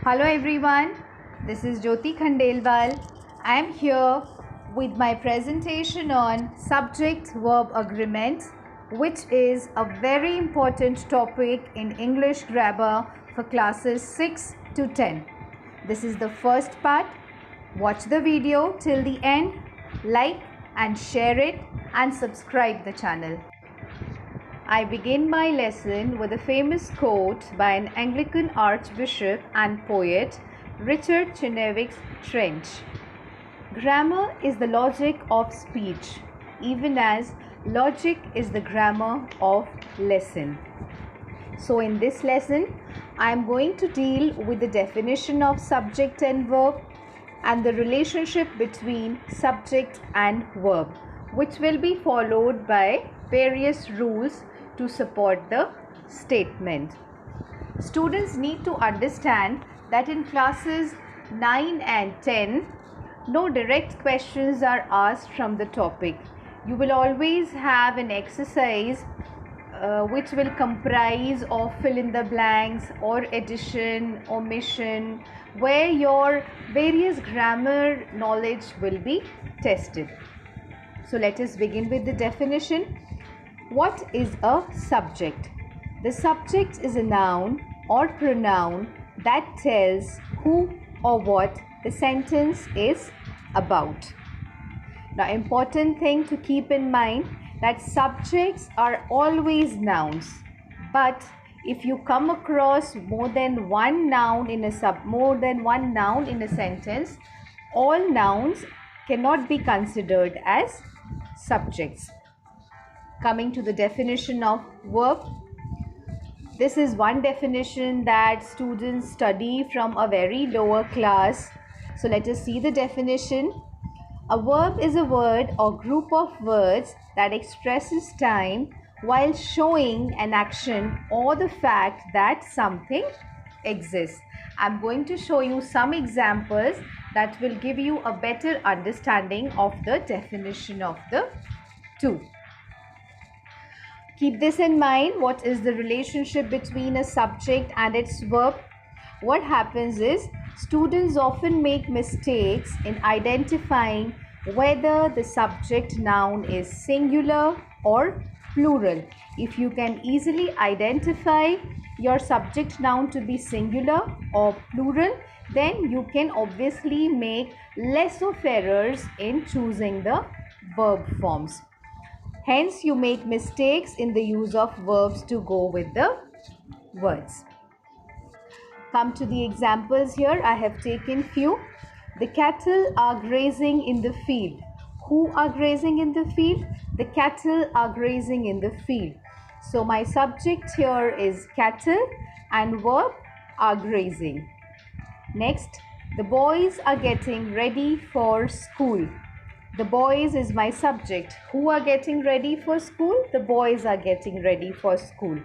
Hello everyone, this is Jyoti Khandelwal. I am here with my presentation on subject-verb agreement, which is a very important topic in English grammar for classes 6 to 10. This is the first part. Watch the video till the end, like and share it and subscribe the channel. I begin my lesson with a famous quote by an Anglican archbishop and poet, Richard Chenevix Trench. Grammar is the logic of speech, even as logic is the grammar of lesson. So in this lesson, I am going to deal with the definition of subject and verb and the relationship between subject and verb, which will be followed by various rules to support the statement. Students need to understand that in classes 9 and 10, no direct questions are asked from the topic. You will always have an exercise which will comprise of fill in the blanks or addition, omission, where your various grammar knowledge will be tested. So let us begin with the definition. What is a subject? The subject is a noun or pronoun that tells who or what the sentence is about. Now, important thing to keep in mind that subjects are always nouns, but if you come across more than one noun in a sentence, all nouns cannot be considered as subjects. Coming to the definition of verb, this is one definition that students study from a very lower class. So let us see the definition. A verb is a word or group of words that expresses time while showing an action or the fact that something exists. I'm going to show you some examples that will give you a better understanding of the definition of the two. Keep this in mind. What is the relationship between a subject and its verb? What happens is students often make mistakes in identifying whether the subject noun is singular or plural. If you can easily identify your subject noun to be singular or plural, then you can obviously make less of errors in choosing the verb forms. Hence, you make mistakes in the use of verbs to go with the words. Come to the examples here. I have taken few. The cattle are grazing in the field. Who are grazing in the field? The cattle are grazing in the field. So my subject here is cattle and verb are grazing. Next, the boys are getting ready for school. The boys is my subject. Who are getting ready for school? The boys are getting ready for school.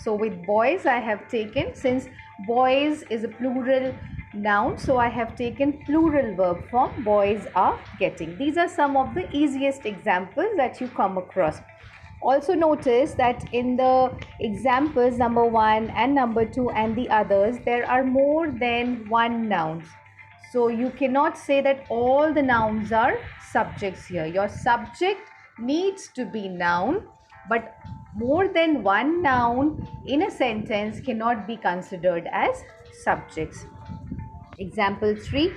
So with boys I have taken, since boys is a plural noun, so I have taken plural verb form, boys are getting. These are some of the easiest examples that you come across. Also notice that in the examples number 1 and number 2 and the others, there are more than one nouns. So you cannot say that all the nouns are subjects here. Your subject needs to be noun, but more than one noun in a sentence cannot be considered as subjects. Example 3.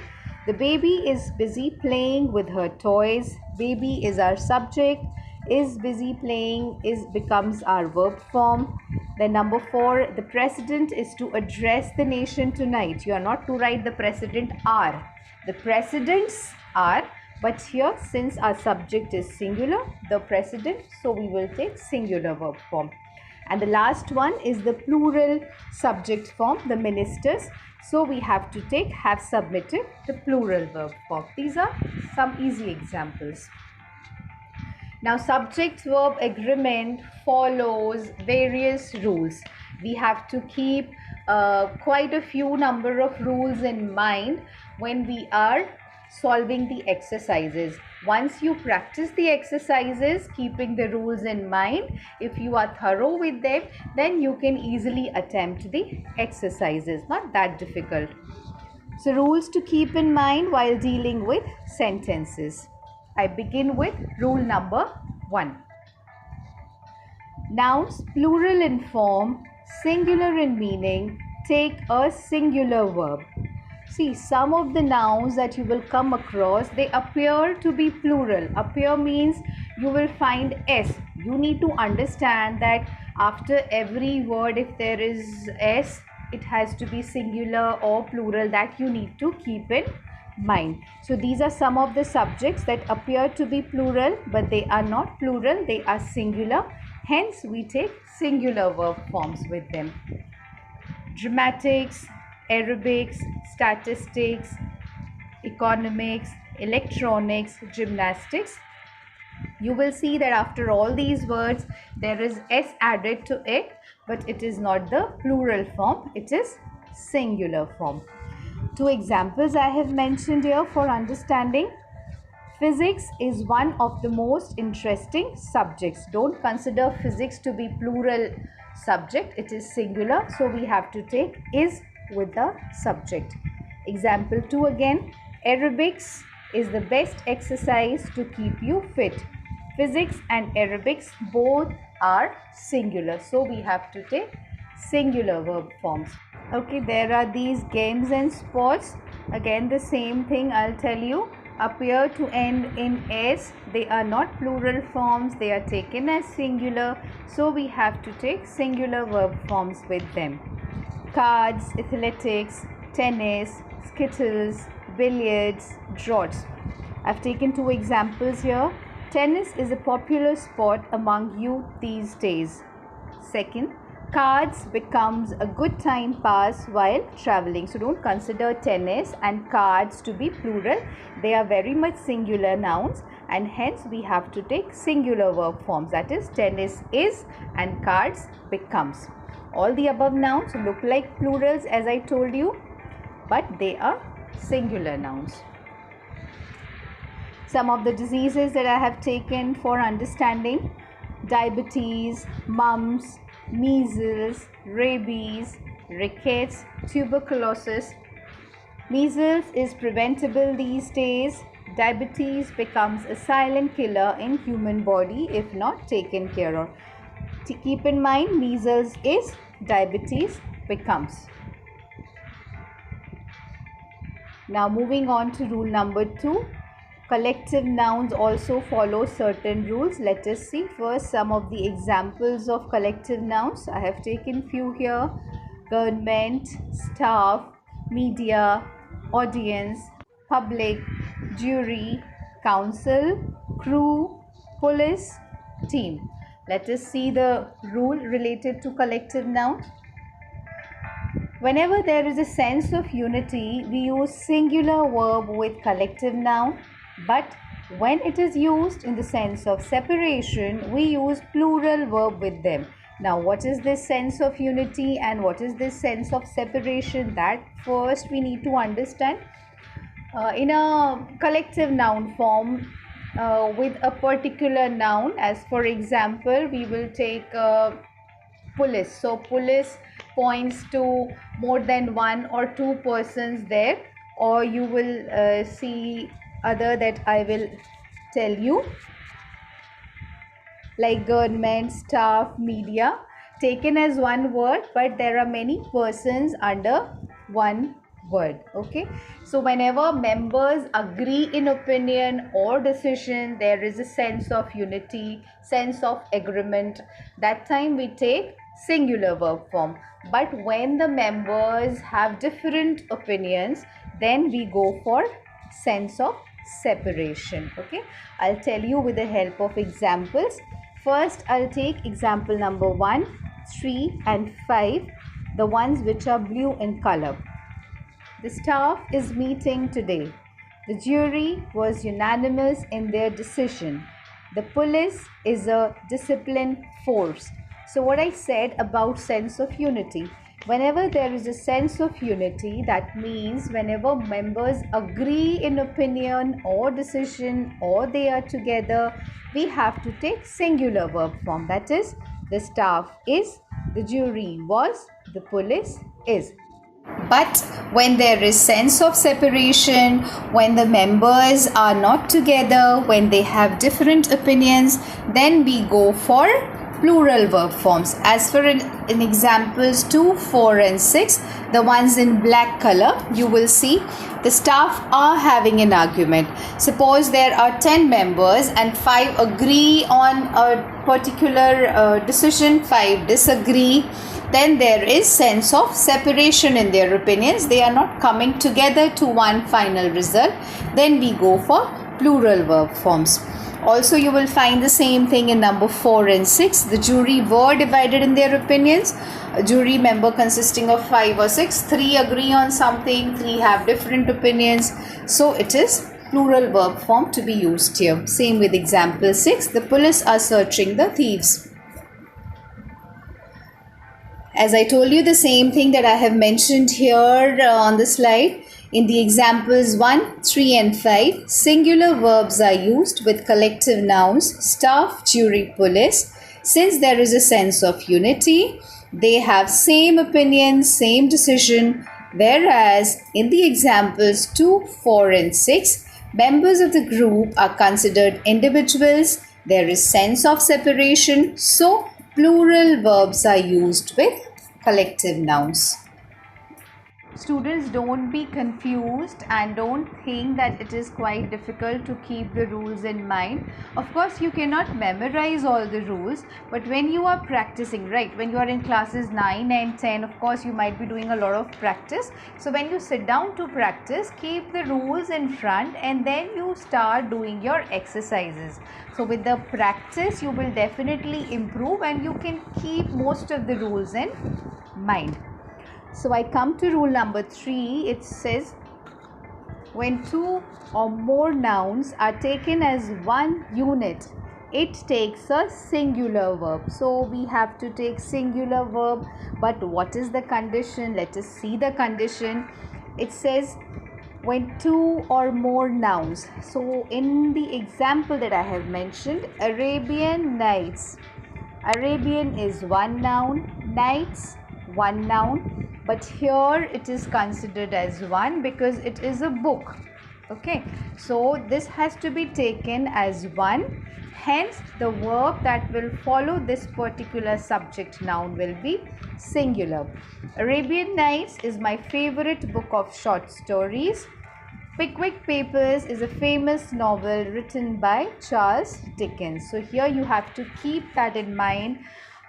The baby is busy playing with her toys. Baby is our subject. Is busy playing becomes our verb form. Then number 4, the president is to address the nation tonight. You are not to write the president are. The presidents are, but here since our subject is singular, the president, so we will take singular verb form. And the last one is the plural subject form, the ministers. So we have to take have submitted, the plural verb form. These are some easy examples. Now, subject-verb agreement follows various rules. We have to keep quite a few number of rules in mind when we are solving the exercises. Once you practice the exercises, keeping the rules in mind, if you are thorough with them, then you can easily attempt the exercises. Not that difficult. So rules to keep in mind while dealing with sentences. I begin with rule number 1. Nouns plural in form, singular in meaning, take a singular verb. See, some of the nouns that you will come across, they appear to be plural. Appear means you will find S. You need to understand that after every word, if there is S, it has to be singular or plural. That you need to keep in mind. So these are some of the subjects that appear to be plural, but they are not plural, they are singular. Hence, we take singular verb forms with them. Dramatics, aerobics, statistics, economics, electronics, gymnastics. You will see that after all these words, there is S added to it, but it is not the plural form, it is singular form. 2 examples I have mentioned here for understanding. Physics is one of the most interesting subjects. Don't consider physics to be plural subject. It is singular. So we have to take is with the subject. Example 2 again. Aerobics is the best exercise to keep you fit. Physics and aerobics both are singular. So we have to take singular verb forms. Okay, there are these games and sports. Again, the same thing I'll tell you. Appear to end in S. They are not plural forms. They are taken as singular. So we have to take singular verb forms with them. Cards, athletics, tennis, skittles, billiards, draughts. I've taken 2 examples here. Tennis is a popular sport among youth these days. Second, cards becomes a good time pass while traveling. So don't consider tennis and cards to be plural. They are very much singular nouns, and hence we have to take singular verb forms. That is, tennis is and cards becomes. All the above nouns look like plurals as I told you, but they are singular nouns. Some of the diseases that I have taken for understanding: diabetes, mumps, measles, rabies, rickets, tuberculosis. Measles is preventable these days. Diabetes becomes a silent killer in human body if not taken care of. To keep in mind, measles is, diabetes becomes. Now moving on to rule number 2. Collective nouns also follow certain rules. Let us see first some of the examples of collective nouns. I have taken few here: government, staff, media, audience, public, jury, council, crew, police, team. Let us see the rule related to collective nouns. Whenever there is a sense of unity, we use singular verb with collective noun. But when it is used in the sense of separation, we use plural verb with them. Now, what is this sense of unity and what is this sense of separation? That first we need to understand. In a collective noun form, with a particular noun, as for example, we will take police. So, police points to more than 1 or 2 persons there, or you will see other that I will tell you, like government, staff, media, taken as one word, but there are many persons under one word. Okay, so whenever members agree in opinion or decision, there is a sense of unity, sense of agreement. That time we take singular verb form. But when the members have different opinions, then we go for sense of separation. Okay, I'll tell you with the help of examples. First, I'll take example number 1, 3 and 5, the ones which are blue in color. The staff is meeting today. The jury was unanimous in their decision. The police is a disciplined force. So what I said about sense of unity. Whenever there is a sense of unity, that means whenever members agree in opinion or decision or they are together, we have to take singular verb form. That is, the staff is, the jury was, the police is. But when there is sense of separation, when the members are not together, when they have different opinions, then we go for plural verb forms. As for in examples 2, 4 and 6, the ones in black color, you will see the staff are having an argument. Suppose there are 10 members and 5 agree on a particular decision, 5 disagree. Then there is sense of separation in their opinions. They are not coming together to one final result. Then we go for plural verb forms. Also, you will find the same thing in number 4 and 6. The jury were divided in their opinions. A jury member consisting of 5 or 6. 3 agree on something, 3 have different opinions. So it is plural verb form to be used here. Same with example 6. The police are searching the thieves. As I told you, the same thing that I have mentioned here on the slide. In the examples 1, 3 and 5, singular verbs are used with collective nouns, staff, jury, police. Since there is a sense of unity, they have same opinion, same decision. Whereas in the examples 2, 4 and 6, members of the group are considered individuals. There is sense of separation. So plural verbs are used with collective nouns. Students, don't be confused and don't think that it is quite difficult to keep the rules in mind. Of course, you cannot memorize all the rules, but when you are practicing, right, when you are in classes 9 and 10, of course, you might be doing a lot of practice. So when you sit down to practice, keep the rules in front and then you start doing your exercises. So with the practice, you will definitely improve and you can keep most of the rules in mind. So I come to rule number 3. It says when 2 or more nouns are taken as one unit, it takes a singular verb. So we have to take singular verb. But what is the condition? Let us see the condition. It says when 2 or more nouns. So in the example that I have mentioned, Arabian Nights. Arabian is one noun, nights one noun, but here it is considered as one because it is a book. Okay, so this has to be taken as one. Hence the verb that will follow this particular subject noun will be singular. Arabian Nights is my favorite book of short stories. Pickwick Papers is a famous novel written by Charles Dickens. So here you have to keep that in mind.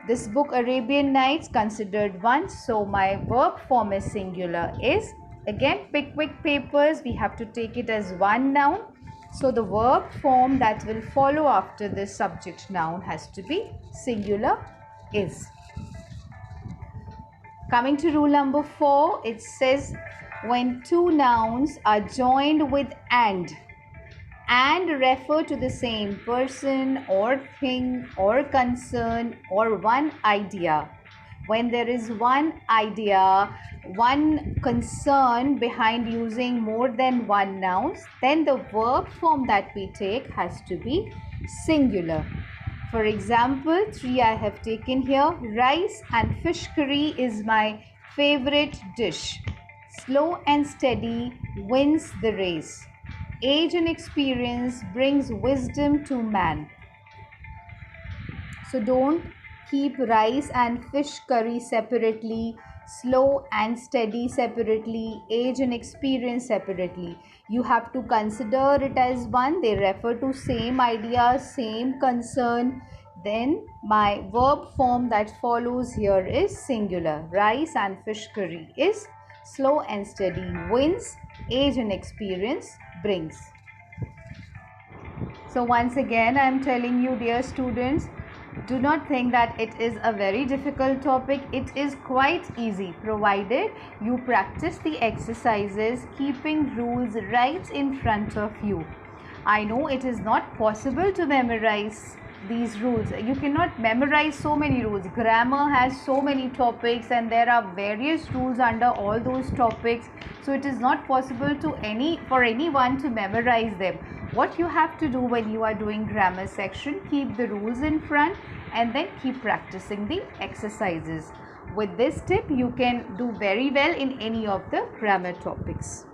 This book Arabian Nights considered one, so my verb form is singular is again Pickwick Papers. We have to take it as one noun. So the verb form that will follow after this subject noun has to be singular is. Coming to rule number 4, it says when 2 nouns are joined with and refer to the same person or thing or concern or one idea. When there is one idea, one concern behind using more than one noun, then the verb form that we take has to be singular. For example, 3 I have taken here. Rice and fish curry is my favorite dish. Slow and steady wins the race. Age and experience brings wisdom to man. So don't keep rice and fish curry separately, slow and steady separately, age and experience separately. You have to consider it as one. They refer to same idea, same concern. Then my verb form that follows here is singular. Rice and fish curry is slow and steady wins, age and experience brings. So once again I am telling you, dear students, do not think that it is a very difficult topic. It is quite easy provided you practice the exercises, keeping rules right in front of you. I know it is not possible to memorize these rules. You cannot memorize so many rules. Grammar has so many topics and there are various rules under all those topics. So it is not possible for anyone to memorize them. What you have to do when you are doing grammar section, keep the rules in front and then keep practicing the exercises. With this tip, you can do very well in any of the grammar topics.